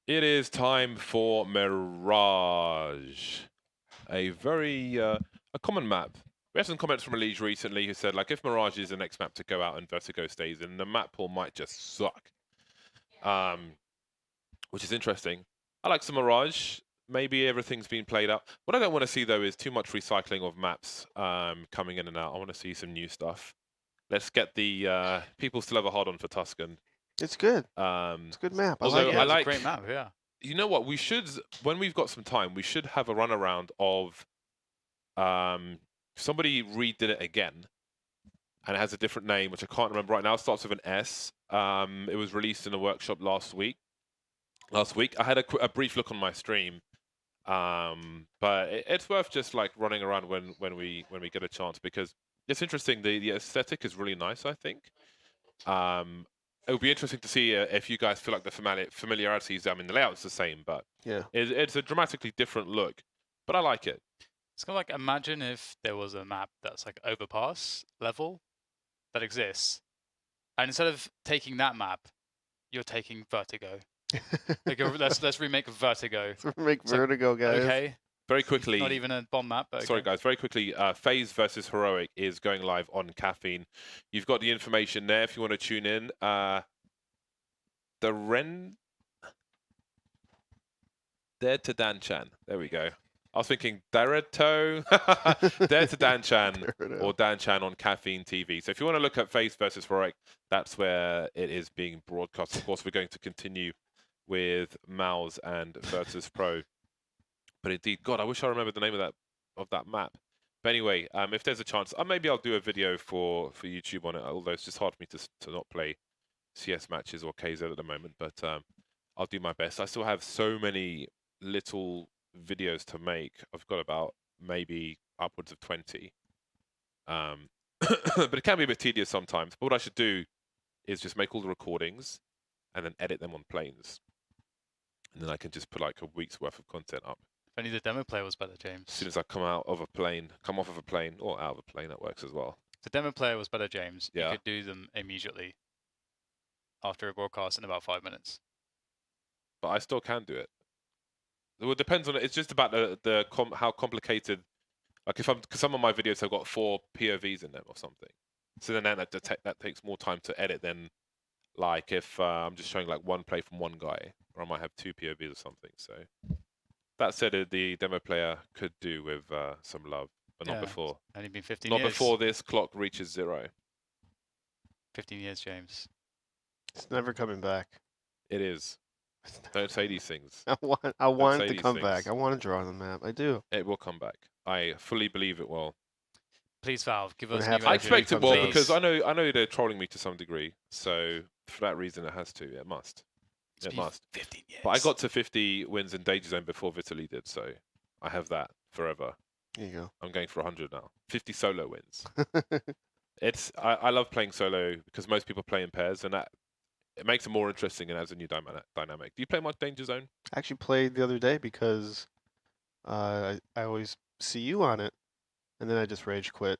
It is time for Mirage, a very a common map. We had some comments from Elise recently who said, like, if Mirage is the next map to go out and Vertigo stays in, the map pool might just suck. Which is interesting. I like some Mirage. Maybe everything's been played out. What I don't want to see, though, is too much recycling of maps coming in and out. I want to see some new stuff. Let's get the... people still have a hard-on for Tuscan. It's good. It's a good map. I although like it. I It's a like... great map, yeah. You know what? We should, when we've got some time, we should have a run around of somebody redid it again, and it has a different name, which I can't remember right now. It starts with an S. It was released in a workshop last week. I had a brief look on my stream, but it's worth just like running around when we get a chance, because it's interesting. The aesthetic is really nice, I think. It would be interesting to see if you guys feel like the familiarities. I mean, the layout's the same, but Yeah. it's a dramatically different look. But I like it. It's kind of like, imagine if there was a map that's like overpass level that exists, and instead of taking that map, you're taking Vertigo. Like, let's remake Vertigo. Make Vertigo, guys. Okay. Very quickly. Not even a bomb map. But okay. Sorry, guys. Very quickly. FaZe versus Heroic is going live on Caffeine. You've got the information there if you want to tune in. Dare to Dan Chan. There we go. I was thinking Dareto, Dare to Dan Chan, or Dan Chan on Caffeine TV. So if you want to look at FaZe versus Heroic, that's where it is being broadcast. Of course, we're going to continue with Mouse and Virtus.pro. But indeed, God, I wish I remembered the name of that map. But anyway, if there's a chance, maybe I'll do a video for YouTube on it. Although it's just hard for me to not play CS matches or KZ at the moment. But I'll do my best. I still have so many little videos to make. I've got about maybe upwards of 20. But it can be a bit tedious sometimes. But what I should do is just make all the recordings and then edit them on planes. And then I can just put like a week's worth of content up. If only the demo player was better, James. As soon as I come off of a plane, or out of a plane, that works as well. If the demo player was better, James, Yeah. you could do them immediately after a broadcast in about 5 minutes. But I still can do it. Well, it depends on it. It's just about how complicated. Like because some of my videos have got 4 POVs in them or something. So then that takes more time to edit than like if I'm just showing like one play from one guy, or I might have 2 POVs or something. So that said, the demo player could do with some love, but not before. Only been 15 years. Not before this clock reaches 0. 15 years, James. It's never coming back. It is. Don't say these things. I want it to come back. I want to draw on the map. I do. It will come back. I fully believe it will. Please, Valve, give us. I expect it will, because I know they're trolling me to some degree. So for that reason, it has to. It must. It must. 15 years. But I got to 50 wins in Danger Zone before Vitaly did, so I have that forever. There you go. I'm going for 100 now. 50 solo wins. I love playing solo because most people play in pairs, and that it makes it more interesting and adds a new dynamic. Do you play much Danger Zone? I actually played the other day because I always see you on it, and then I just rage quit.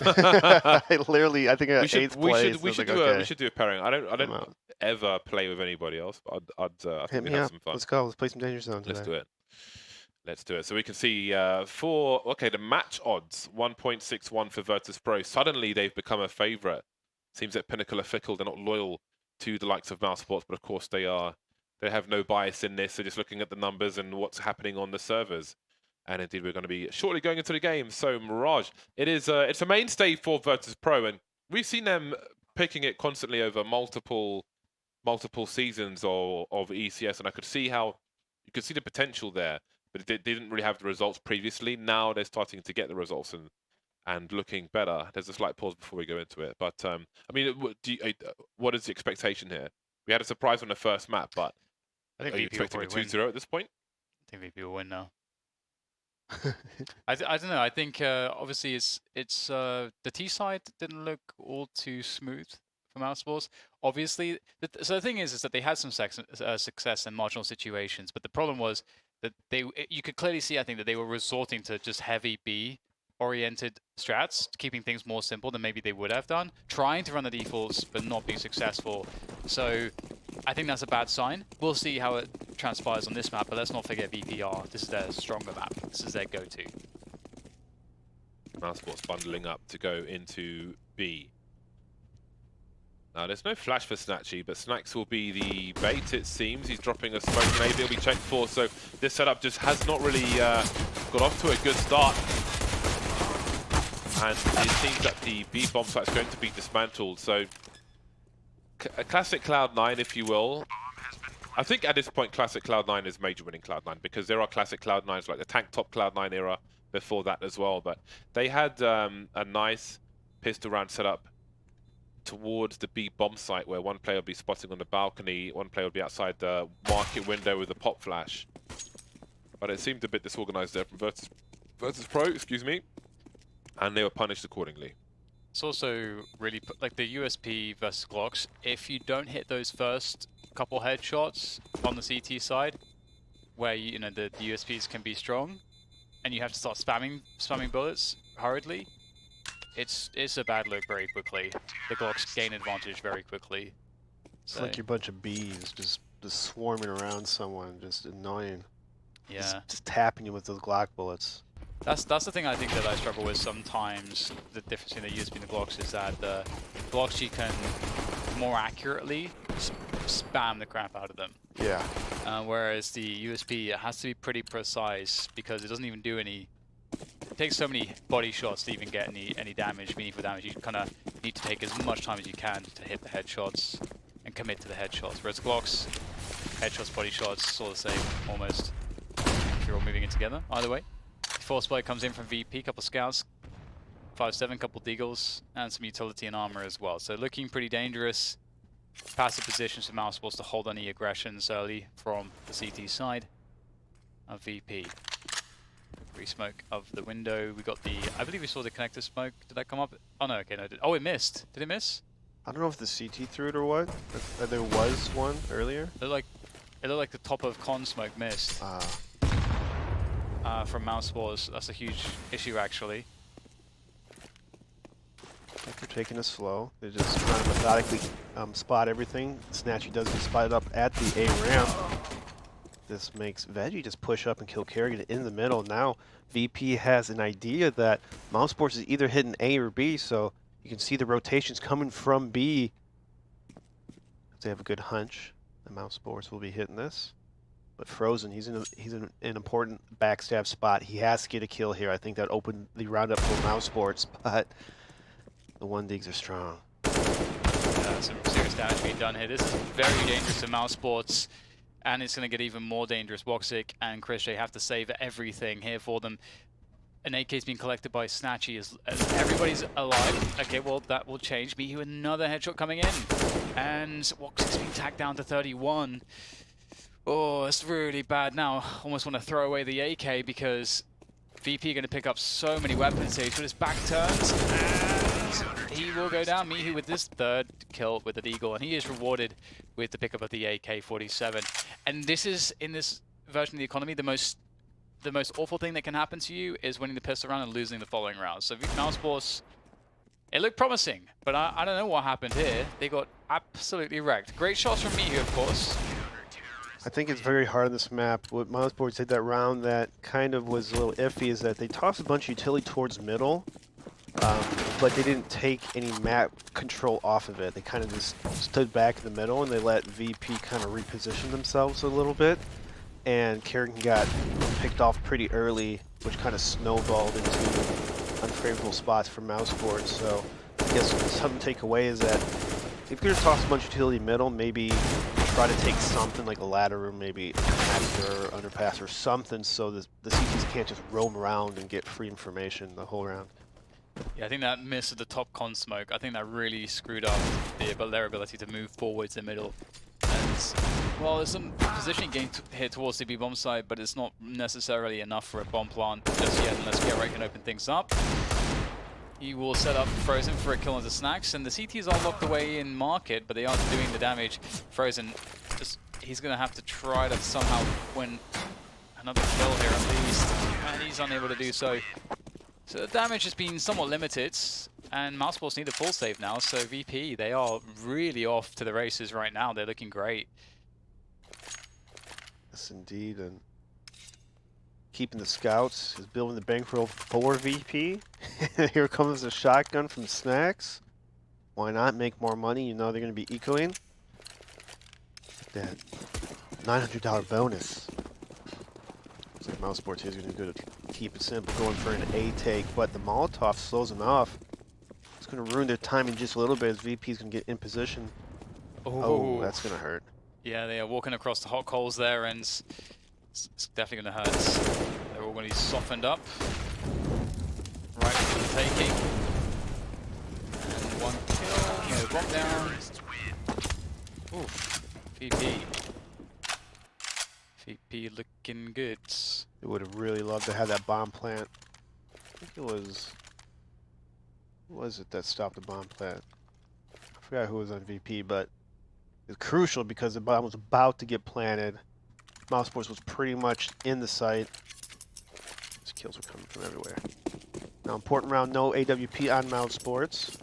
I think I got 8th place. We should do a pairing. I don't ever play with anybody else, but I think we'd have some fun. Let's go. Let's play some Danger Zone today. Let's do it. So we can see the match odds 1.61 for Virtus.pro. Suddenly they've become a favorite. Seems that Pinnacle are fickle. They're not loyal to the likes of Mousesports, but of course they are. They have no bias in this. They're just looking at the numbers and what's happening on the servers. And indeed, we're going to be shortly going into the game. So Mirage, it's a mainstay for Virtus.pro, and we've seen them picking it constantly over multiple seasons of ECS, and I could see how you could see the potential there, but they didn't really have the results previously. Now they're starting to get the results and looking better. There's a slight pause before we go into it, but I mean, what is the expectation here? We had a surprise on the first map, but I think are you expecting a 2-0 at this point? I think VP will win now. I don't know. I think obviously it's the T side didn't look all too smooth for Mousesports. Obviously, so the thing is that they had some success in marginal situations, but the problem was that you could clearly see, I think, that they were resorting to just heavy B oriented strats, keeping things more simple than maybe they would have done, trying to run the defaults but not being successful. So I think that's a bad sign. We'll see how it transpires on this map, but let's not forget VPR. This is their stronger map. This is their go-to. Mousesports bundling up to go into B. Now, there's no flash for Snatchy, but Snacks will be the bait, it seems. He's dropping a smoke, maybe it'll be checked for, so this setup just has not really got off to a good start. And it seems that the B bomb site is going to be dismantled, so a classic Cloud9, if you will. I think at this point, classic Cloud9 is major winning Cloud9, because there are classic Cloud9s like the tank top Cloud9 era before that as well, but they had a nice pistol round setup towards the B bomb site, where one player would be spotting on the balcony, one player would be outside the market window with a pop flash. But it seemed a bit disorganized there from Virtus.pro, excuse me, and they were punished accordingly. It's also really like the USP versus Glocks. If you don't hit those first couple headshots on the CT side, where you know the USPs can be strong, and you have to start spamming bullets hurriedly, it's a bad look very quickly. The Glocks gain advantage very quickly. It's like your bunch of bees just swarming around someone, just annoying. Yeah. Just tapping you with those Glock bullets. That's the thing I think that I struggle with sometimes. The difference between the USP and the Glocks is that the Glocks you can more accurately spam the crap out of them. Yeah. Whereas the USP, it has to be pretty precise because it doesn't even do any. It takes so many body shots to even get any damage, meaningful damage. You kind of need to take as much time as you can to hit the headshots and commit to the headshots. Whereas Glocks, headshots, body shots, it's all the same almost. If you're all moving in together, either way. Force Blade comes in from VP, couple scouts, 5-7, couple deagles, and some utility and armor as well. So looking pretty dangerous. Passive positions for Mousesports to hold any aggressions early from the CT side of VP. Re-smoke of the window. We got the, I believe we saw the connector smoke. Did that come up? Oh no, okay, no. Oh, it missed. Did it miss? I don't know if the CT threw it or what. There was one earlier. It looked like the top of con smoke missed. From Mousesports. That's a huge issue, actually. They're taking it slow. They're just trying to methodically spot everything. Snatchy does get spotted up at the A ramp. This makes Veggie just push up and kill Kerrigan in the middle. Now VP has an idea that Mousesports is either hitting A or B, so you can see the rotations coming from B. They have a good hunch that Mousesports will be hitting this. But Frozen, he's in an important backstab spot. He has to get a kill here. I think that opened the round up for Mousesports, but the 1-digs are strong. Some serious damage being done here. This is very dangerous to Mousesports, and it's going to get even more dangerous. Woxic and Christian have to save everything here for them. An AK is being collected by Snatchy as everybody's alive. Okay, well, that will change. Mihu, another headshot coming in. And Woxic's being tagged down to 31. Oh, it's really bad now. Almost want to throw away the AK because VP are going to pick up so many weapons here. He's got his back turns, and he will go down. Mihu with this third kill with the Eagle, and he is rewarded with the pickup of the AK-47. And this is, in this version of the economy, the most awful thing that can happen to you is winning the pistol round and losing the following round. So Mousesports, it looked promising, but I don't know what happened here. They got absolutely wrecked. Great shots from Mihu, of course. I think it's very hard on this map. What Mousesports did that round that kind of was a little iffy is that they tossed a bunch of utility towards middle, but they didn't take any map control off of it. They kind of just stood back in the middle and they let VP kind of reposition themselves a little bit. And Kerrigan got picked off pretty early, which kind of snowballed into unfavorable spots for Mousesports. So I guess something to take away is that if you're going to toss a bunch of utility middle, maybe try to take something like a ladder or maybe a connector or underpass or something so the CTs can't just roam around and get free information the whole round. Yeah, I think that miss at the top con smoke, I think that really screwed up their ability to move forwards in the middle. And, well, there's some positioning gain here towards the B bomb side, but it's not necessarily enough for a bomb plant just yet unless Geralt can open things up. He will set up Frozen for a kill on the Snacks, and the CTs are locked away in market, but they aren't doing the damage. Frozen, he's going to have to try to somehow win another kill here at least, and he's unable to do so. So the damage has been somewhat limited, and Mousesports need a full save now, so VP, they are really off to the races right now. They're looking great. Yes, indeed, and keeping the scouts is building the bankroll for VP. Here comes a shotgun from Snacks. Why not make more money? You know they're going to be ecoing. That $900 bonus. Looks like Mousesports here is going to go to keep it simple, going for an A take, but the Molotov slows them off. It's going to ruin their timing just a little bit as VP is going to get in position. Oh, that's going to hurt. Yeah, they are walking across the hot coals there, and it's definitely going to hurt. They're all going to be softened up. Right for the taking. And one kill, no bomb down. Oof, VP. VP looking good. They would have really loved to have that bomb plant. I think it was... Who was it that stopped the bomb plant? I forgot who was on VP, but it's crucial because the bomb was about to get planted. Mousesports was pretty much in the site. These kills were coming from everywhere. Now, important round, no AWP on Mousesports.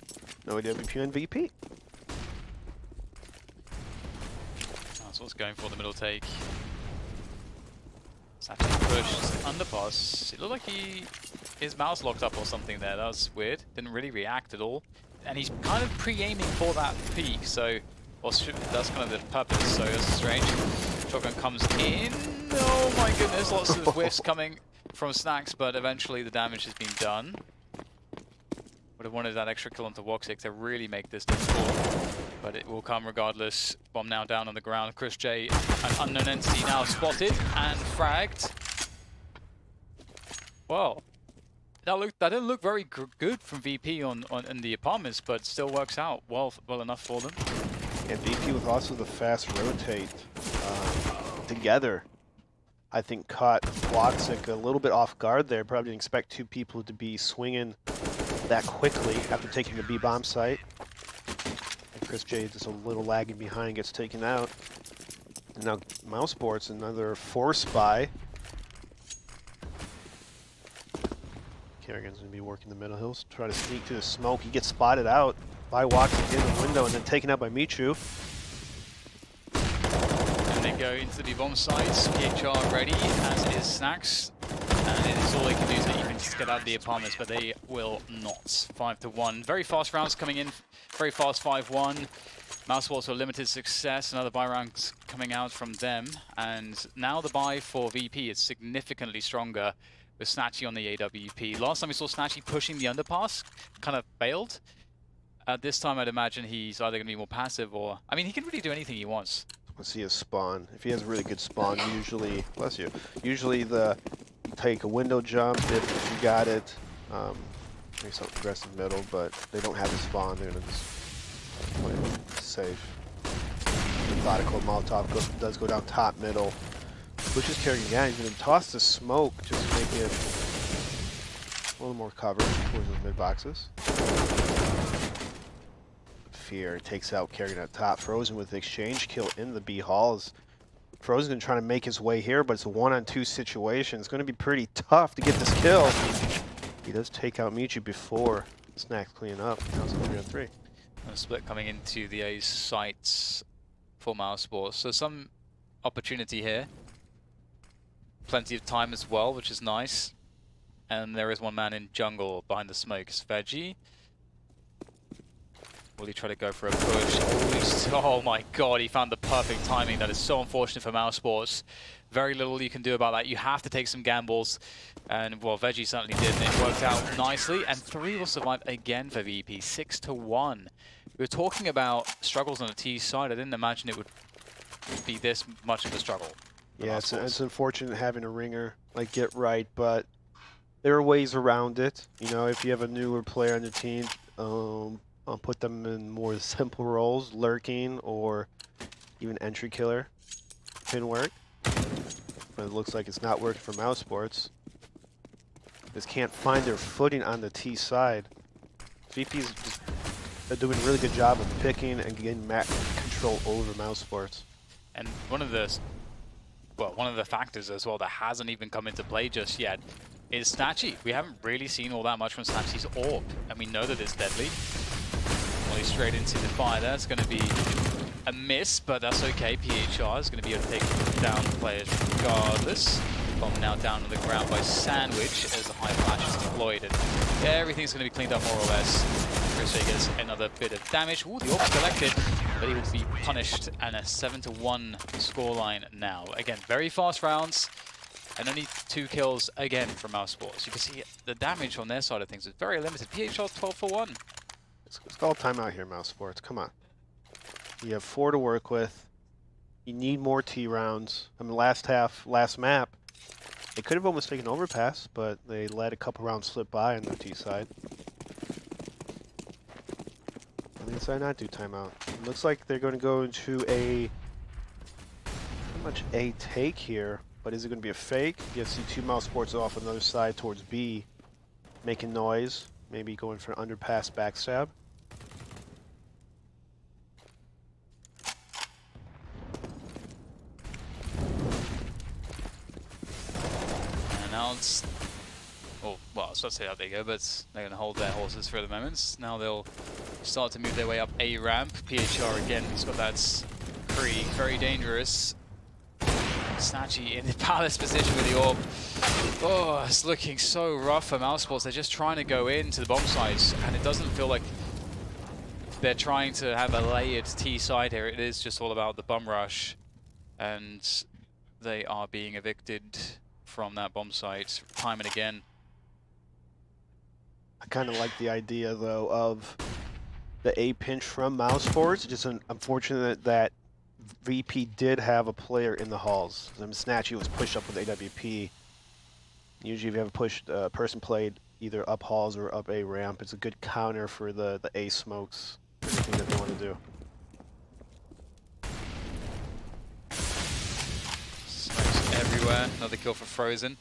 No AWP on VP. That's what's going for the middle take. It's actually pushed underpass. It looked like his mouse locked up or something there. That was weird. Didn't really react at all. And he's kind of pre-aiming for that peak, so... Well, that's kind of the purpose, so that's strange. Shotgun comes in. Oh my goodness, lots of whiffs coming from Snacks, but eventually the damage has been done. Would have wanted that extra kill onto Woxic to really make this difficult, but it will come regardless. Bomb now down on the ground. Chris J, an unknown entity now spotted and fragged. Well, that didn't look very good from VP in the apartments, but still works out well enough for them. And VP with also the fast rotate together, I think caught Woxic a little bit off guard there. Probably didn't expect two people to be swinging that quickly after taking the B-bomb site. And Chris J just a little lagging behind, gets taken out. And now Mousesports, another force buy. Kerrigan's going to be working the middle. He'll try to sneak through the smoke. He gets spotted out by Woxic in the window and then taken out by Michu. And they go into the B-bomb sites. PHR ready, as is Snacks. And it is all they can do, so you can just get out of the apartments, but they will not. 5-1. Very fast rounds coming in. Very fast 5-1. Mousesports were limited success. Another buy round coming out from them. And now the buy for VP is significantly stronger with Snatchy on the AWP. Last time we saw Snatchy pushing the underpass, kind of failed. This time I'd imagine he's either going to be more passive or... I mean, he can really do anything he wants. Let's see his spawn. If he has a really good spawn, usually... Bless you. Usually the... Take a window jump if you got it. Maybe something aggressive middle, but they don't have the spawn. They're going to just play it safe. Methodical Molotov does go down top middle. Pushes Kerrigan down. He's going to toss the smoke just to make it a little more cover towards those mid boxes. Fear takes out Kerrigan at top. Frozen with the exchange kill in the B halls. Frozen trying to make his way here, but it's a 1-on-2 situation. It's going to be pretty tough to get this kill. He does take out Michu before Snacks cleaning up. Now it's a 3-on-3. A split coming into the A's sites for Mousesports. So some opportunity here. Plenty of time as well, which is nice. And there is one man in jungle behind the smoke. It's Veggie. Will he try to go for a push? Oh my god, he found the perfect timing. That is so unfortunate for Mousesports. Very little you can do about that. You have to take some gambles. And, well, Veggie certainly did, and it worked out nicely. And 3 will survive again for VP, 6-1. We were talking about struggles on the T side. I didn't imagine it would be this much of a struggle. Yeah, it's unfortunate having a ringer like Get Right, but there are ways around it. You know, if you have a newer player on the team, I'll put them in more simple roles, lurking or even entry killer can work. But it looks like it's not working for Mousesports. Just can't find their footing on the T side. VP's just doing a really good job of picking and getting map control over Mousesports. And one of the factors as well that hasn't even come into play just yet is Snatchy. We haven't really seen all that much from Snatchy's orb, and we know that it's deadly. Well, going straight into the fire. That's going to be a miss, but that's okay. PHR is going to be able to take down the players regardless. Bomb now down on the ground by Sandwich as the high flash is deployed, and everything's going to be cleaned up more or less. Christian gets another bit of damage. Ooh, the orb's collected, but he will be punished, and a 7-1 scoreline now. Again, very fast rounds, and only 2 kills again from Mousesports. You can see the damage on their side of things is very limited. PHR's 12 for 1. Let's call timeout here, Mousesports. Come on. You have 4 to work with. You need more T rounds. I mean, last map, they could have almost taken overpass, but they let a couple rounds slip by on the T side. I think I not do timeout. It looks like they're going to go into a pretty much a take here, but is it going to be a fake? You see 2 Mousesports off on the other side towards B, making noise, maybe going for an underpass backstab. And now it's, well, I was about to say how they go, but they're going to hold their horses for the moment. Now they'll start to move their way up A ramp. PHR again, he's got that Kree, very dangerous. Snatchy in the palace position with the orb. Oh, it's looking so rough for Mousesports. They're just trying to go into the bomb sites, and it doesn't feel like they're trying to have a layered T side here. It is just all about the bomb rush, and they are being evicted from that bomb site time and again. I kind of like the idea, though, of the A pinch from Mousesports. Just unfortunate that VP did have a player in the halls. Snatchy was pushed up with AWP. Usually if you have a pushed person played either up halls or up A ramp, it's a good counter for the A smokes, everything that they want to do. Smokes everywhere. Another kill for Frozen.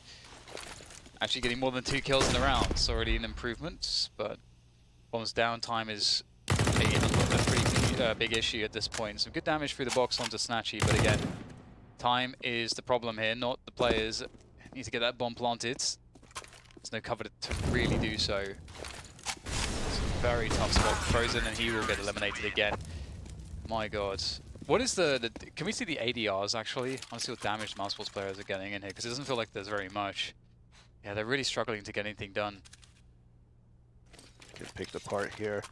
Actually getting more than 2 kills in a round. It's already an improvement, but bombs downtime is a pretty big issue at this point. Some good damage through the box onto Snatchy, but again, time is the problem here, not the players. Need to get that bomb planted. There's no cover to really do so. It's a very tough spot for Frozen, and he will get eliminated again. My god. What is can we see the ADRs actually? I want to see what damage Mousesports players are getting in here, because it doesn't feel like there's very much. Yeah, they're really struggling to get anything done. Get picked apart here.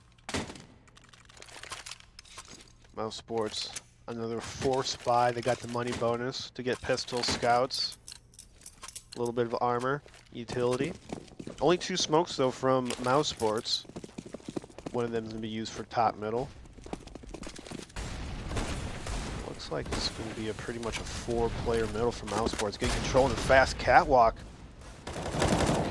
Mousesports, another force buy. They got the money bonus to get pistol scouts. A little bit of armor, utility. Only 2 smokes though from Mousesports. One of them is going to be used for top middle. Looks like this is going to be pretty much a 4-player middle for Mousesports. Getting control in the fast catwalk.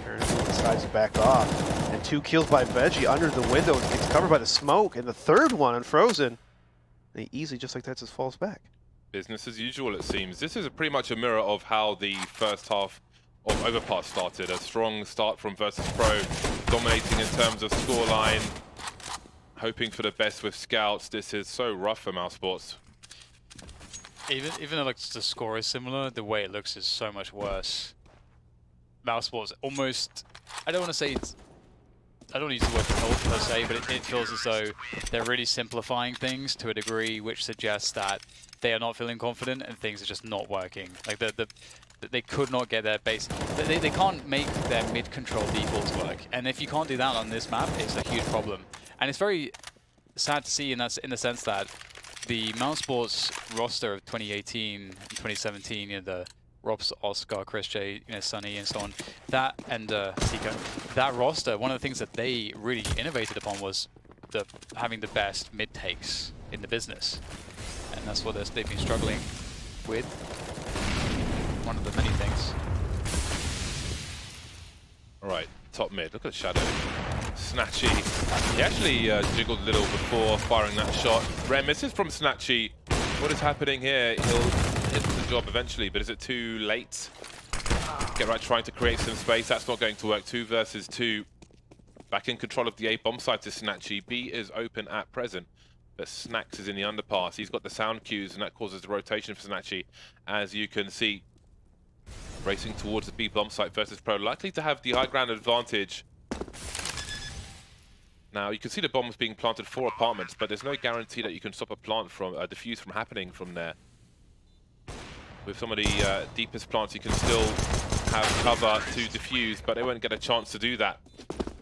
Karen decides to back off. And 2 kills by Veggie under the window. It gets covered by the smoke. And the 3rd one on Frozen. And he easily, just like that, just falls back. Business as usual, it seems. This is pretty much a mirror of how the first half of Overpass started. A strong start from Virtus.pro, dominating in terms of scoreline, hoping for the best with scouts. This is so rough for Mousesports. Even though like the score is similar, the way it looks is so much worse. Mousesports almost, I don't want to say it's, I don't use the word cold per se, but it feels as though they're really simplifying things to a degree which suggests that they are not feeling confident and things are just not working. Like they could not get their base, they can't make their mid-control defaults work. And if you can't do that on this map, it's a huge problem. And it's very sad to see in the sense that the Mousesports roster of 2018 and 2017, you know, the Robs, Oscar, Chris J, you know, Sunny, and so on. That and Seeker, that roster, one of the things that they really innovated upon was having the best mid takes in the business, and that's what they've been struggling with. One of the many things. All right, top mid. Look at Shadow. Snatchy. He actually jiggled a little before firing that shot. Rare misses from Snatchy. What is happening here? He'll hit the job eventually, but is it too late? Get right, trying to create some space. That's not going to work. 2 versus 2. Back in control of the A bomb site to Snatchy. B is open at present, but Snacks is in the underpass. He's got the sound cues, and that causes the rotation for Snatchy. As you can see, racing towards the B bomb site versus Pro, likely to have the high ground advantage. Now, you can see the bombs being planted for apartments, but there's no guarantee that you can stop a plant from, a defuse from happening from there. With some of the deepest plants, you can still have cover to defuse, but they won't get a chance to do that.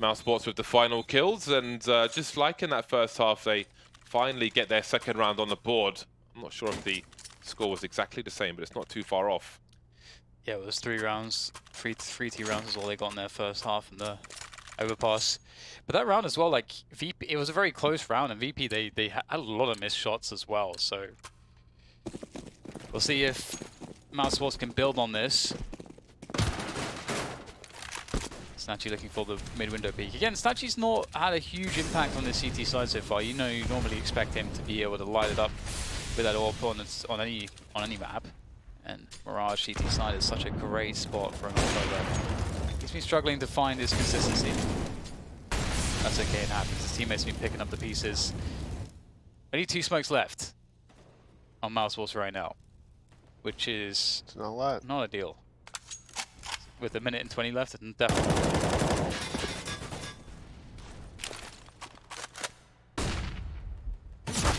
Mousesports with the final kills, and just like in that first half, they finally get their second round on the board. I'm not sure if the score was exactly the same, but it's not too far off. Yeah, it was 3 rounds, 3 T rounds is all they got in their first half in the overpass. But that round as well, like VP, it was a very close round, and VP they had a lot of missed shots as well. So we'll see if Mousesports can build on this. Snatchy looking for the mid-window peak. Again, Snatchy's not had a huge impact on the CT side so far. You know, you normally expect him to be able to light it up with that AWP on any map. And Mirage CT side is such a great spot for him to play there. He's been struggling to find his consistency. That's okay, it happens. His teammates have been picking up the pieces. Only 2 smokes left on Mousesports right now, which is It's not a lot. not ideal. With a minute and 20 left, and definitely.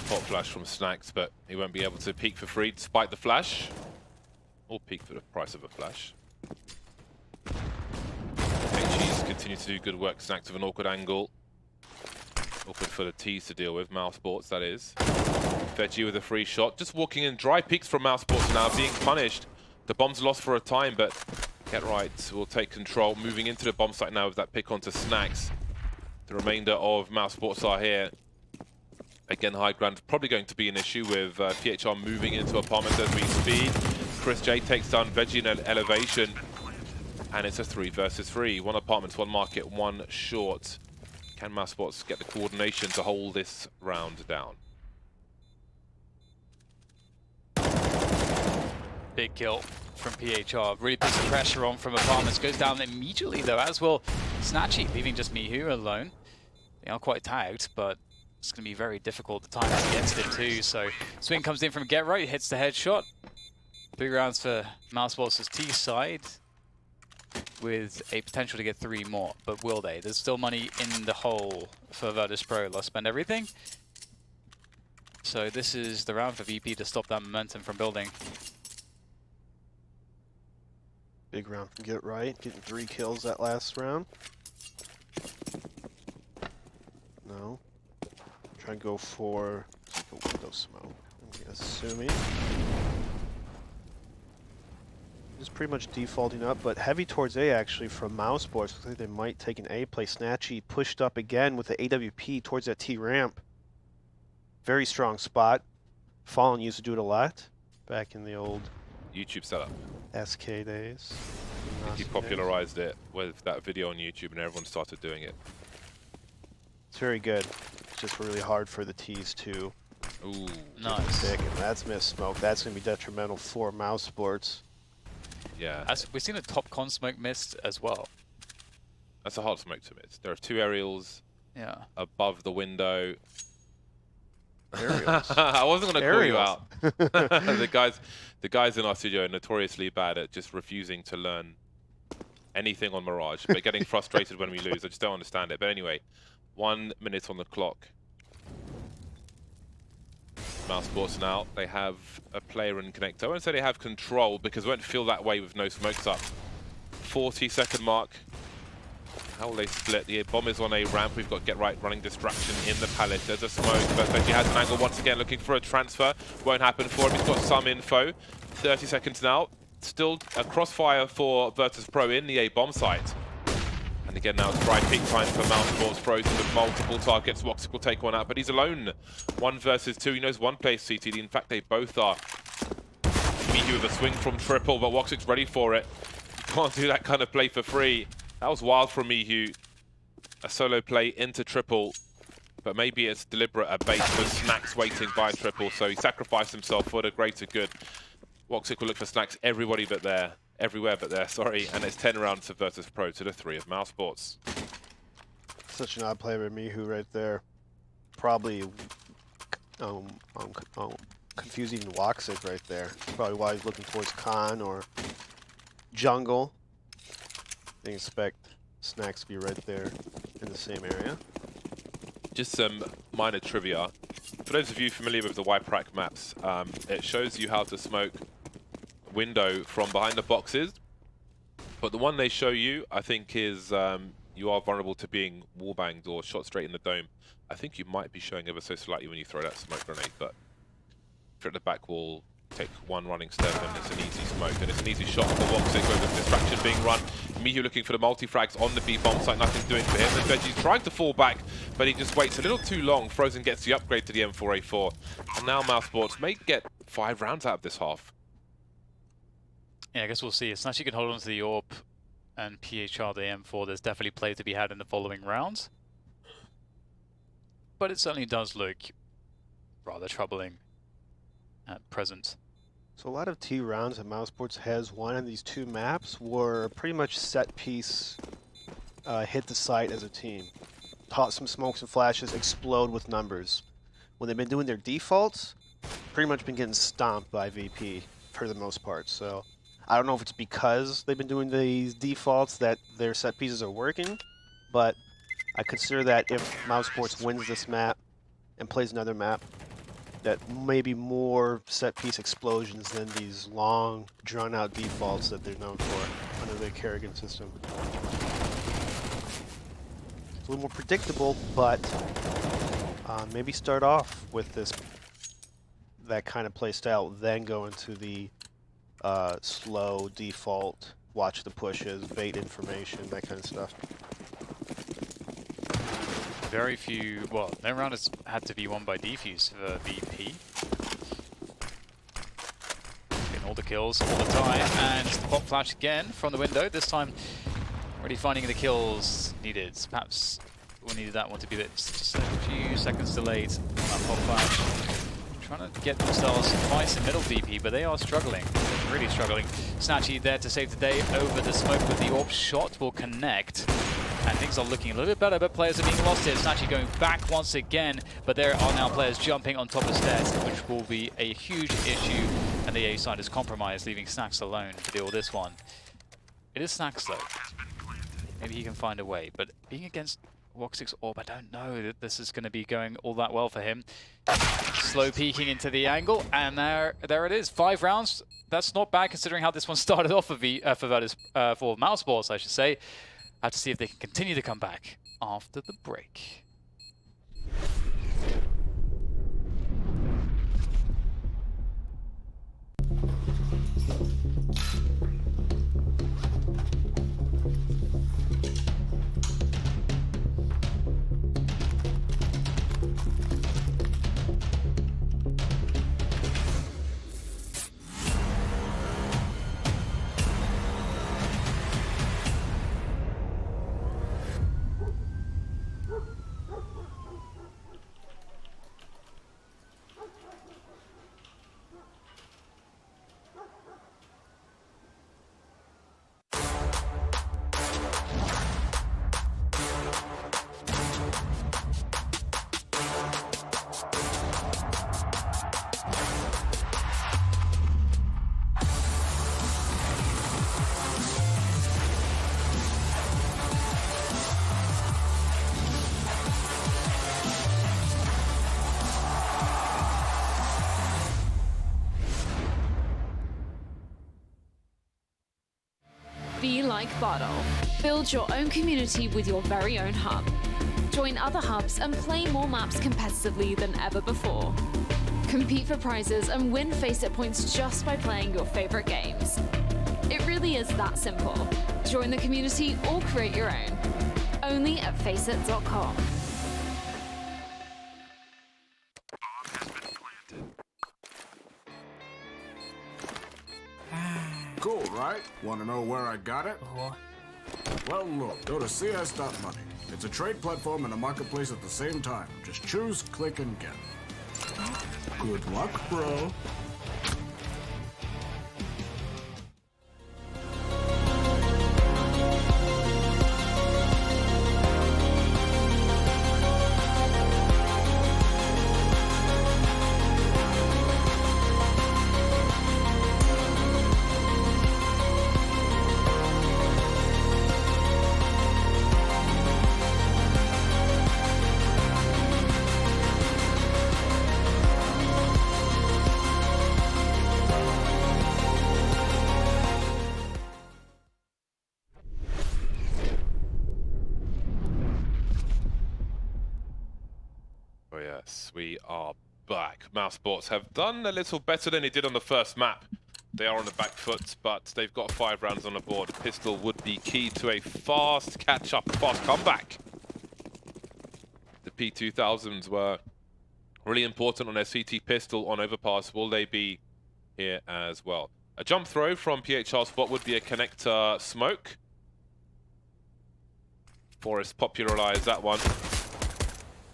Hot flash from Snacks, but he won't be able to peek for free despite the flash. Or peek for the price of a flash. HG's continue to do good work. Snacks with an awkward angle. Awkward for the T's to deal with. Mousesports, that is. Veggie with a free shot. Just walking in. Dry peeks from Mousesports now, being punished. The bomb's lost for a time, but Get Right will take control. Moving into the bomb site now with that pick onto Snacks. The remainder of Mousesports are here. Again, high ground probably going to be an issue with PHR moving into apartments as we speed. Chris J takes down Veggie in an elevation. And it's a 3 versus 3. 1 apartments, 1 market, 1 short. Can Mousesports get the coordination to hold this round down? Big kill from PHR. Really puts the pressure on from apartments. Goes down immediately though, as well Snatchy, leaving just Mihu alone. They are quite tagged, but it's going to be very difficult to time against him too. So swing comes in from Get Right, hits the headshot. 3 rounds for Mousesports' T side, with a potential to get 3 more, but will they? There's still money in the hole for Virtus.pro. They'll spend everything. So this is the round for VP to stop that momentum from building. Big round from Get Right, getting 3 kills that last round. No. Try and go for a window smoke, I'm assuming. Just pretty much defaulting up, but heavy towards A actually from Mousesports. Looks like they might take an A play. Snatchy pushed up again with the AWP towards that T ramp. Very strong spot. Fallen used to do it a lot back in the old YouTube setup. SK days. He popularized it with that video on YouTube and everyone started doing it. It's very good. It's just really hard for the T's to Ooh, Nice. pick, and that's missed smoke. That's going to be detrimental for Mousesports. yeah. We've seen a top con smoke missed as well. That's a hard smoke to miss. There are 2 aerials Yeah. above the window. Aerials. I wasn't going to call you Aerials. out. the guys in our studio are notoriously bad at just refusing to learn anything on Mirage, but getting frustrated when we lose. I just don't understand it. But anyway, 1 minute on the clock. Mousesports now, they have a player in connect. I won't say they have control because it won't feel that way with no smokes up. 40-second mark. How will they split? The bomb is on a ramp. We've got Get Right running distraction in the pallet. There's a smoke, but Veggie has an angle once again, looking for a transfer. Won't happen for him. He's got some info. 30 seconds now. Still a crossfire for Virtus.pro in the A bomb site. And again, now it's dry peak time for Mousesports. Frozen with multiple targets. Woxic will take one out, but he's alone. 1 versus 2. He knows 1 plays CTD. In fact, they both are. Mihu with a swing from triple, but Woxic's ready for it. You can't do that kind of play for free. That was wild from Mihu. A solo play into triple, but maybe it's deliberate, a bait for Snacks waiting by triple, so he sacrificed himself for the greater good. Woxic will look for Snacks everywhere but there, sorry, and it's 10 rounds to Virtus.pro to the 3 of Mousesports. Such an odd play by Mihu right there. Probably confusing Woxic right there. Probably why he's looking towards Khan or Jungle. They expect Snacks to be right there in the same area. Just some minor trivia. For those of you familiar with the YPRAC maps, it shows you how to smoke window from behind the boxes. But the one they show you, I think, is you are vulnerable to being wallbanged or shot straight in the dome. I think you might be showing ever so slightly when you throw that smoke grenade, but if you're at the back wall, take one running step and it's an easy smoke, and it's an easy shot for Woxic with the distraction being run. Mihu looking for the multi-frags on the B bomb site, nothing doing for him. And Veggie's trying to fall back, but he just waits a little too long. Frozen gets the upgrade to the M4A4. And now Mousesports may get 5 rounds out of this half. Yeah, I guess we'll see. Snatchy can hold on to the AWP and PHR the M4. There's definitely play to be had in the following rounds. But it certainly does look rather troubling at present. So a lot of T rounds that Mousesports has won on these 2 maps were pretty much set piece, hit the site as a team. Toss some smokes and flashes, explode with numbers. When they've been doing their defaults, pretty much been getting stomped by VP for the most part. So I don't know if it's because they've been doing these defaults that their set pieces are working, but I consider that if Mousesports wins this map and plays another map, that maybe more set-piece explosions than these long, drawn-out defaults that they're known for under the Kerrigan system. It's a little more predictable, but maybe start off with that kind of play style, then go into the slow default, watch the pushes, bait information, that kind of stuff. Very few, well, no round has had to be won by defuse for VP. Getting all the kills all the time, and the pop flash again from the window. This time, already finding the kills needed. Perhaps we needed that one to be just a few seconds delayed on that pop flash. Trying to get themselves twice in middle VP, but they are struggling. They're really struggling. Snatchy there to save the day over the smoke, with the AWP shot will connect. And things are looking a little bit better, but players are being lost here. Snatchy going back once again, but there are now players jumping on top of stairs, which will be a huge issue. And the A side is compromised, leaving Snax alone to deal with this one. It is Snax though. Maybe he can find a way, but being against Woxic's AWP, I don't know that this is going to be going all that well for him. Slow peeking into the angle, and there it is. 5 rounds. That's not bad considering how this one started off for Mousesports, I should say. I have to see if they can continue to come back after the break. Be like Bottle. Build your own community with your very own hub. Join other hubs and play more maps competitively than ever before. Compete for prizes and win FACEIT points just by playing your favorite games. It really is that simple. Join the community or create your own. Only at FACEIT.com. Cool, right? Want to know where I got it? Well, look, go to CS.money. It's a trade platform and a marketplace at the same time. Just choose, click, and get. Good luck, bro. We are back. Mousesports have done a little better than they did on the first map. They are on the back foot, but they've got 5 rounds on the board. Pistol would be key to a fast catch-up, fast comeback. The P2000s were really important on their CT pistol on overpass. Will they be here as well? A jump throw from PHR spot would be a connector smoke. Forrest popularized that one.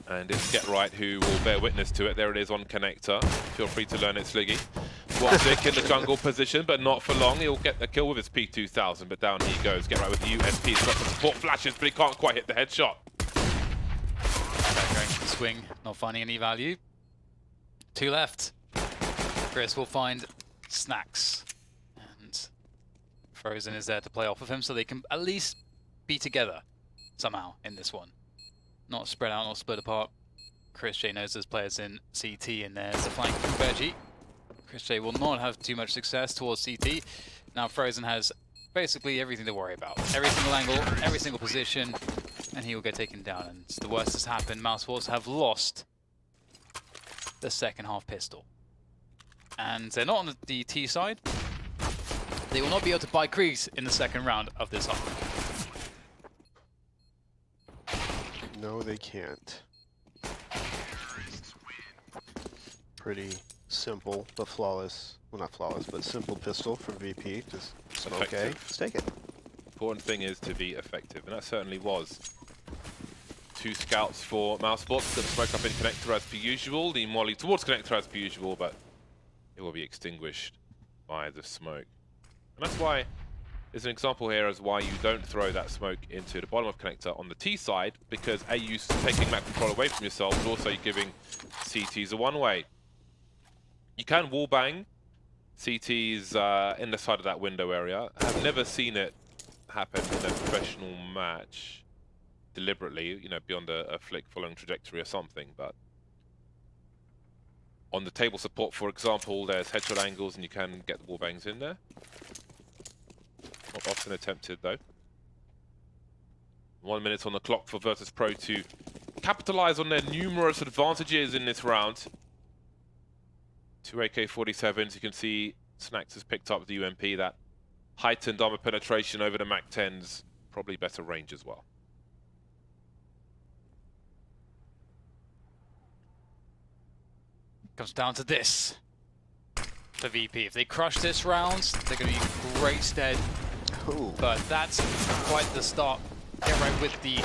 And it's Get Right who will bear witness to it. There it is on connector. Feel free to learn it, Sliggy. Watzik in the jungle position, but not for long. He'll get the kill with his P2000, but down he goes. Get Right with the USP. He's got the support flashes, but he can't quite hit the headshot. Going to the swing, not finding any value. 2 left. Chris will find Snacks. And Frozen is there to play off of him, so they can at least be together somehow in this one. Not spread out, not split apart. Chris J knows there's players in CT, and there's a flank from Veggie. Chris J will not have too much success towards CT. Now Frozen has basically everything to worry about. Every single angle, every single position, and he will get taken down. And the worst has happened. Mousesports have lost the second half pistol. And they're not on the T side. They will not be able to buy creeps in the second round of this half. No, they can't. Pretty simple, but flawless. Well, not flawless, but simple pistol from VP. Just smoke A, just take it. Important thing is to be effective, and that certainly was. 2 scouts for Mousesports. The smoke up in connector as per usual. The molly towards connector as per usual, but it will be extinguished by the smoke. And that's why there's an example here as why you don't throw that smoke into the bottom of connector on the T side, because A, you're taking map control away from yourself, but also you're giving CTs a one-way. You can wallbang CTs in the side of that window area. I've never seen it happen in a professional match deliberately, you know, beyond a flick following trajectory or something, but on the table support, for example, there's headshot angles and you can get the wallbangs in there. Not often attempted though. 1 minute on the clock for Virtus.pro to capitalize on their numerous advantages in this round. 2 AK-47s, you can see Snacks has picked up the UMP, that heightened armor penetration over the MAC-10s, probably better range as well. Comes down to this for VP. If they crush this round, they're going to be in great stead. Ooh. But that's quite the start. Get Right with the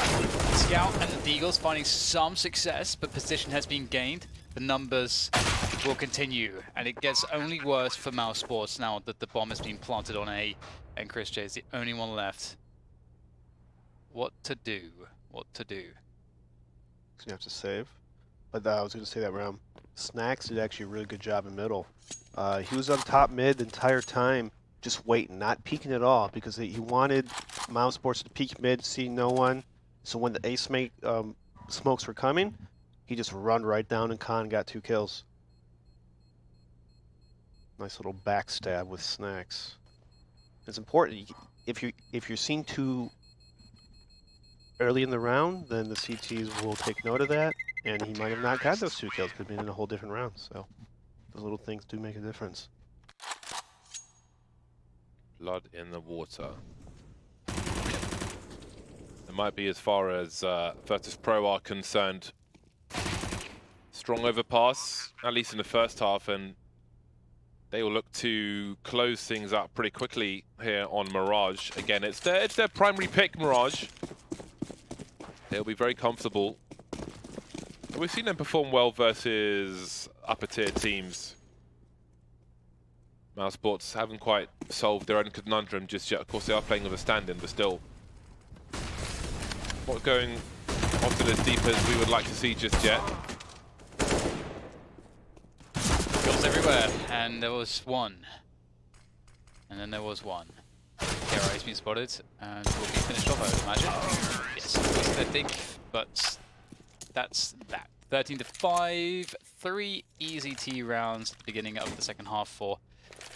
Scout and the Deagles finding some success, but position has been gained. The numbers will continue, and it gets only worse for Mousesports now that the bomb has been planted on A, and Chris J is the only one left. What to do? What to do? He's gonna have to save. But I was gonna say that round. Snacks did actually a really good job in middle. He was on top mid the entire time, just waiting, not peeking at all, because he wanted Mousesports to peek mid, see no one. So when the A smokes were coming, he just run right down and Khan got 2 kills. Nice little backstab with Snacks. It's important. If you're seen too early in the round, then the CTs will take note of that, and he might have not got those 2 kills. Could have been in a whole different round. So those little things do make a difference. Blood in the water. It might be as far as Virtus.pro are concerned. Strong overpass, at least in the first half, and they will look to close things up pretty quickly here on Mirage. Again, it's their primary pick, Mirage. They'll be very comfortable. And we've seen them perform well versus upper tier teams. Mousesports haven't quite solved their own conundrum just yet. Of course, they are playing with a stand-in, but still not going often as deep as we would like to see just yet. Kills everywhere, and there was one. And then there was one. Kara has been spotted, and will be finished off, I would imagine. Yes, I think, but that's that. 13-5, 3 easy T rounds at the beginning of the second half for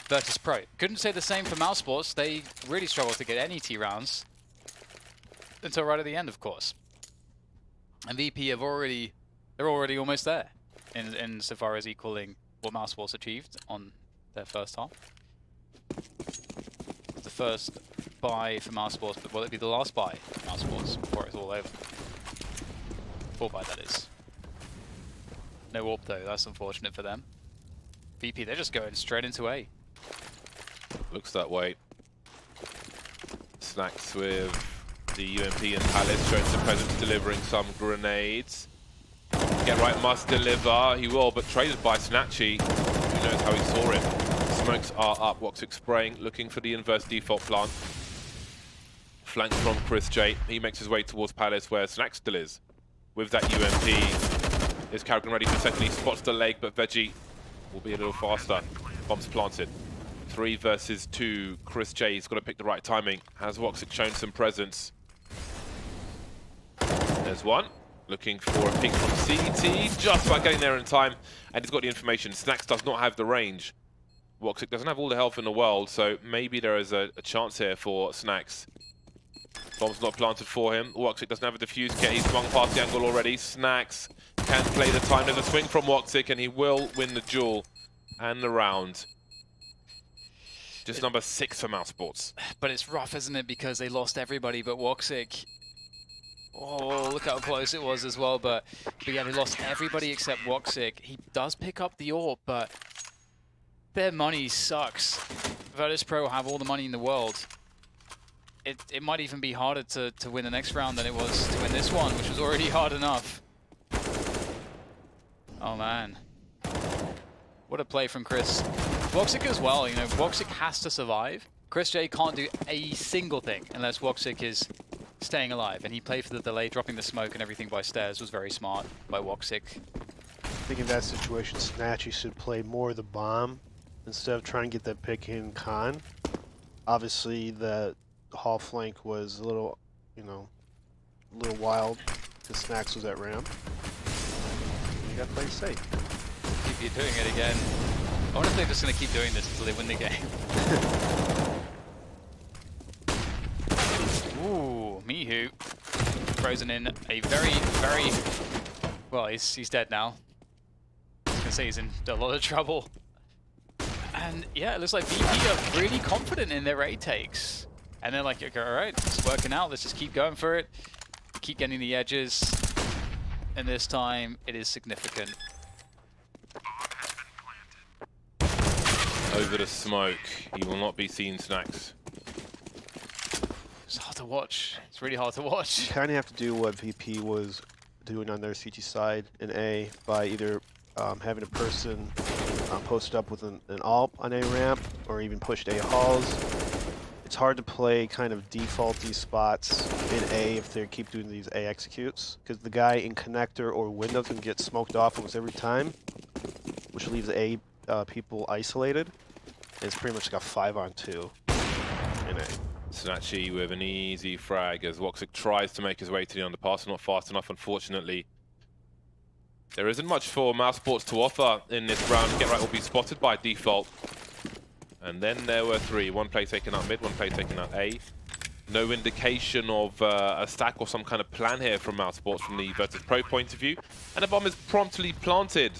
Virtus.pro. Couldn't say the same for Mousesports. They really struggled to get any T rounds until right at the end, of course. And VP they're already almost there. insofar as equaling what Mousesports achieved on their first half. The first buy for Mousesports, but will it be the last buy for Mousesports before it's all over? Full buy, that is. No warp though, that's unfortunate for them. VP, they're just going straight into A. Looks that way. Snacks with the UMP and Palace showing some presence, delivering some grenades. Get right must deliver, he will, but traded by Snatchy. Who knows how he saw it. Smokes are up, Woxic spraying, looking for the inverse default plant. Flanked from Chris J. He makes his way towards Palace where Snack still is. With that UMP, is Carrigan ready for second? He spots the leg, but Veggie will be a little faster. Bombs planted. 3 versus 2. Chris J, he's got to pick the right timing. Has Woxic shown some presence? There's one. Looking for a peek from CT, just by getting there in time. And he's got the information. Snacks does not have the range. Woxic doesn't have all the health in the world, so maybe there is a chance here for Snacks. Bomb's not planted for him. Woxic doesn't have a defuse kit. He's swung past the angle already. Snacks can play the time. There's a swing from Woxic, and he will win the duel and the round. Just number 6 for Mousesports. But it's rough, isn't it? Because they lost everybody but Woxic. Oh, look how close it was as well. But yeah, they lost everybody except Woxic. He does pick up the AWP, but their money sucks. Virtus.pro have all the money in the world. It might even be harder to win the next round than it was to win this one, which was already hard enough. Oh man. What a play from Chris. Woxic as well, you know, Woxic has to survive. Chris J can't do a single thing unless Woxic is staying alive, and he played for the delay, dropping the smoke and everything by stairs was very smart by Woxic. I think in that situation, Snatchy should play more of the bomb instead of trying to get that pick in con. Obviously, the hall flank was a little, you know, a little wild because Snacks was at ramp. You gotta play safe. Keep doing it again. I wonder if they're just going to keep doing this until they win the game. Ooh, Mihu. Frozen in a very... Well, he's dead now. I was going to say he's in a lot of trouble. And yeah, it looks like VP are really confident in their A takes. And they're like, okay, alright, it's working out, let's just keep going for it. Keep getting the edges. And this time, it is significant. Over the smoke. He will not be seen, Snacks. It's hard to watch. It's really hard to watch. You kind of have to do what VP was doing on their CT side in A by either having a person posted up with an AWP on A ramp or even pushed A halls. It's hard to play kind of default these spots in A if they keep doing these A executes, because the guy in connector or window can get smoked off almost every time, which leaves A people isolated. It's pretty much like a 5-on-2 in A. Snatchy with an easy frag as Woxic tries to make his way to the underpass. Not fast enough, unfortunately. There isn't much for Mousesports to offer in this round. Get right will be spotted by default. And then there were 3. One play taken out mid, one play taken out A. No indication of a stack or some kind of plan here from Mousesports from the Virtus.pro point of view. And a bomb is promptly planted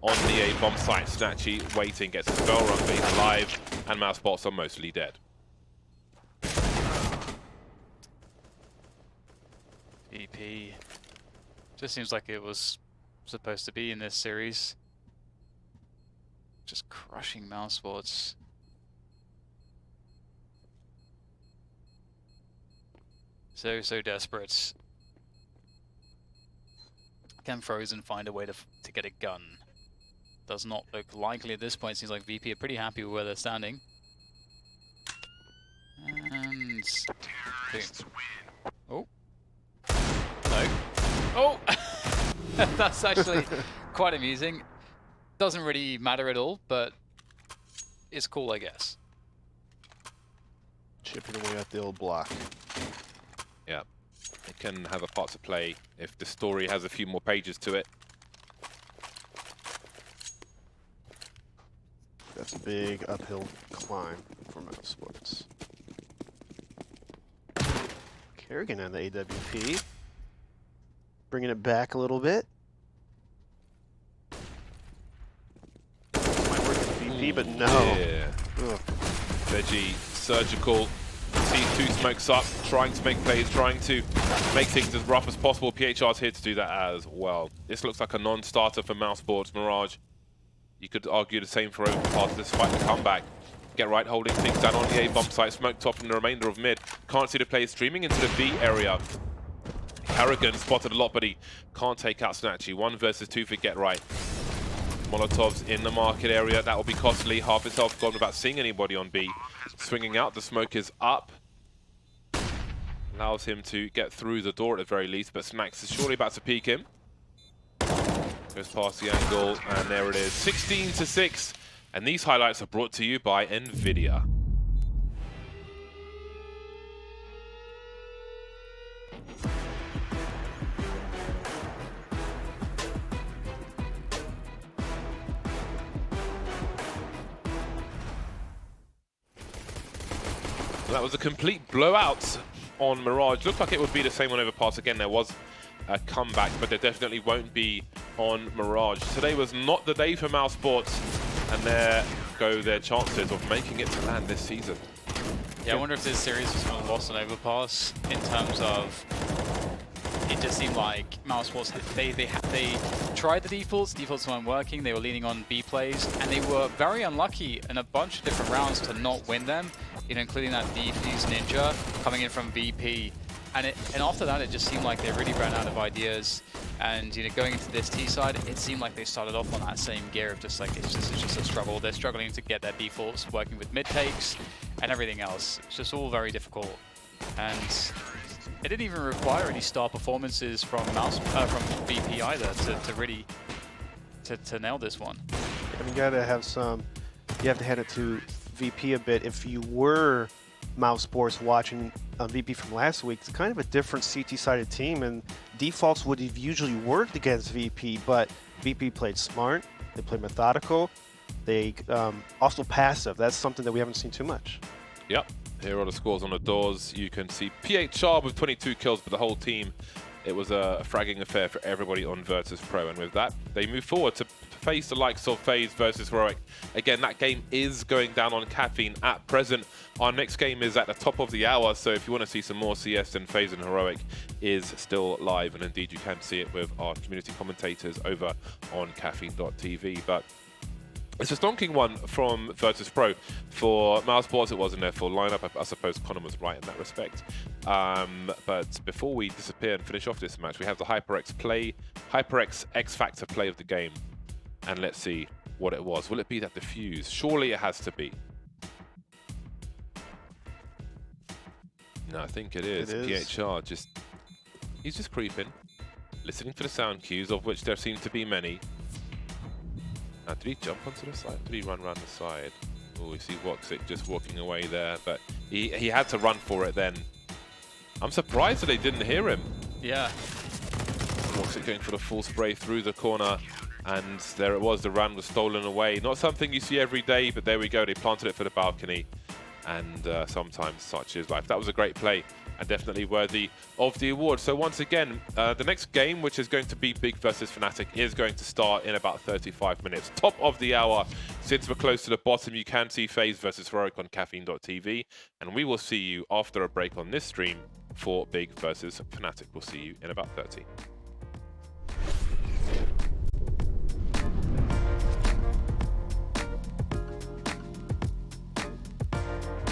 on the A bomb site. Snatchy waiting, gets a spell run, but he's alive, and Mousesports are mostly dead. VP. Just seems like it was supposed to be in this series. Just crushing Mousesports. So desperate. Can Frozen find a way to get a gun? Does not look likely at this point. Seems like VP are pretty happy with where they're standing. And oh no! Oh, that's actually quite amusing. Doesn't really matter at all, but it's cool, I guess. Chipping away at the old block. Yeah, it can have a part to play if the story has a few more pages to it. That's a big uphill climb for Mousesports. Kerrigan on the AWP. Bringing it back a little bit. VP, but no. Yeah. Ugh. Veggie, surgical, sees 2 smokes up, trying to make plays, trying to make things as rough as possible. PHR's here to do that as well. This looks like a non-starter for Mousesports. Mirage, you could argue the same for Overpass despite the comeback. Get right, holding things down on the A bomb site, smoke top from the remainder of mid. Can't see the players streaming into the B area. Harrigan spotted a lot, but he can't take out Snatchy. 1 versus 2 for Get Right. Molotovs in the market area. That will be costly. Half his health gone without seeing anybody on B. Swinging out, the smoke is up. Allows him to get through the door at the very least, but Snacks is surely about to peek him. Goes past the angle, and there it is. 16-6. And these highlights are brought to you by NVIDIA. That was a complete blowout on Mirage. Looked like it would be the same on Overpass. Again, there was a comeback, but there definitely won't be on Mirage. Today was not the day for Mousesports, and there go their chances of making it to land this season. Yeah, I wonder if this series was more lost on Overpass in terms of it just seemed like Mousesports, they tried the defaults weren't working, they were leaning on B plays, and they were very unlucky in a bunch of different rounds to not win them, you know, including that defuse ninja coming in from VP. And after that, it just seemed like they really ran out of ideas. And you know, going into this T side, it seemed like they started off on that same gear of just like it's just a struggle. They're struggling to get their defaults working with mid takes and everything else. It's just all very difficult. And it didn't even require any star performances from VP either to really to nail this one. And you gotta have some. You have to hand it to VP a bit. If you were Mousesports watching VP from last week, it's kind of a different CT-sided team, and defaults would have usually worked against VP, but VP played smart, they played methodical, they also passive. That's something that we haven't seen too much. Yep, here are the scores on the doors. You can see PHR with 22 kills, but the whole team, it was a fragging affair for everybody on Virtus.pro, and with that, they move forward to face the likes of FaZe versus Heroic. Again, that game is going down on Caffeine at present. Our next game is at the top of the hour, so if you want to see some more CS, then FaZe and Heroic is still live, and indeed you can see it with our community commentators over on caffeine.tv. But it's a stonking one from Virtus.pro. For Mousesports, it wasn't their full lineup. I suppose Connor was right in that respect. But before we disappear and finish off this match, we have the HyperX X Factor play of the game. And let's see what it was. Will it be that defuse? Surely it has to be. No, I think it is. PHR he's just creeping, listening for the sound cues, of which there seem to be many. Now, did he jump onto the side? Did he run around the side? Oh, we see Woxic just walking away there, but he had to run for it then. I'm surprised that they didn't hear him. Yeah. Woxic going for the full spray through the corner. And there it was, the run was stolen away. Not something you see every day, but there we go. They planted it for the balcony. And sometimes such is life. That was a great play and definitely worthy of the award. So once again, the next game, which is going to be Big versus Fnatic, is going to start in about 35 minutes. Top of the hour. Since we're close to the bottom, you can see FaZe versus Heroic on caffeine.tv. And we will see you after a break on this stream for Big versus Fnatic. We'll see you in about 30.